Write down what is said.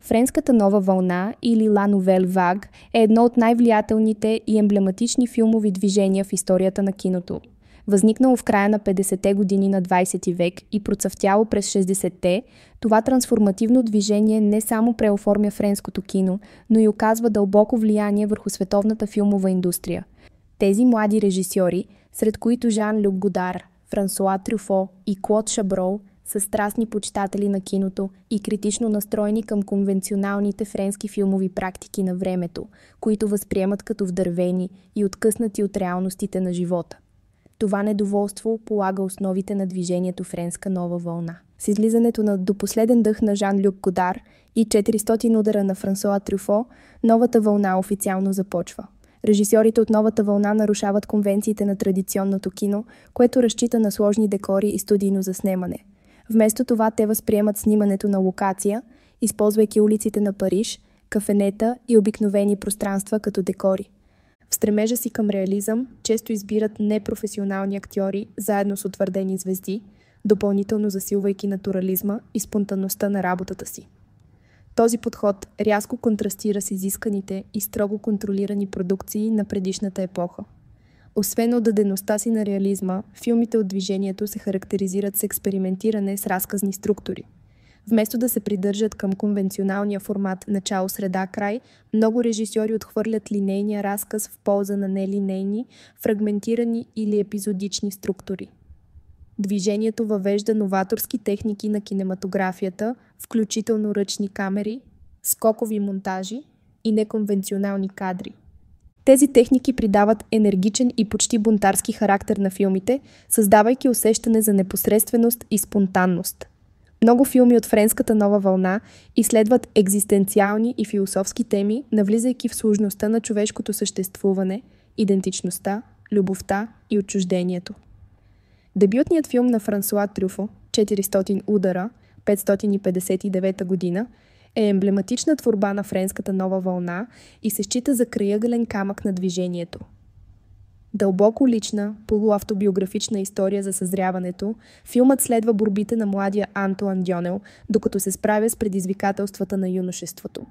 Френската нова вълна или La Nouvelle Vague е едно от най-влиятелните и емблематични филмови движения в историята на киното. Възникнало в края на 50-те години на 20 век и процъфтяло през 60-те, това трансформативно движение не само преоформя френското кино, но и оказва дълбоко влияние върху световната филмова индустрия. Тези млади режисьори, сред които Жан-Люк Годар, Франсуа Трюфо и Клод Шаброл, са страстни почитатели на киното и критично настроени към конвенционалните френски филмови практики на времето, които възприемат като вдървени и откъснати от реалностите на живота. Това недоволство полага основите на движението Френска нова вълна. С излизането на До последен дъх на Жан-Люк Годар и 400 удара на Франсуа Трюфо, новата вълна официално започва. Режисьорите от новата вълна нарушават конвенциите на традиционното кино, което разчита на сложни декори и студийно заснемане. Вместо това те възприемат снимането на локация, използвайки улиците на Париж, кафенета и обикновени пространства като декори. В стремежа си към реализъм често избират непрофесионални актьори заедно с утвърдени звезди, допълнително засилвайки натурализма и спонтанността на работата си. Този подход рязко контрастира с изисканите и строго контролирани продукции на предишната епоха. Освен отдадеността си на реализма, филмите от движението се характеризират с експериментиране с разказни структури. Вместо да се придържат към конвенционалния формат начало, среда, край, много режисьори отхвърлят линейния разказ в полза на нелинейни, фрагментирани или епизодични структури. Движението въвежда новаторски техники на кинематографията, включително ръчни камери, скокови монтажи и неконвенционални кадри. Тези техники придават енергичен и почти бунтарски характер на филмите, създавайки усещане за непосредственост и спонтанност. Много филми от френската нова вълна изследват екзистенциални и философски теми, навлизайки в сложността на човешкото съществуване, идентичността, любовта и отчуждението. Дебютният филм на Франсуа Трюфо, 400 удара, 559 година, е емблематична творба на френската нова вълна и се счита за крайъгълен камък на движението. Дълбоко лична, полуавтобиографична история за съзряването, филмът следва борбите на младия Антоан Дьонел, докато се справя с предизвикателствата на юношеството.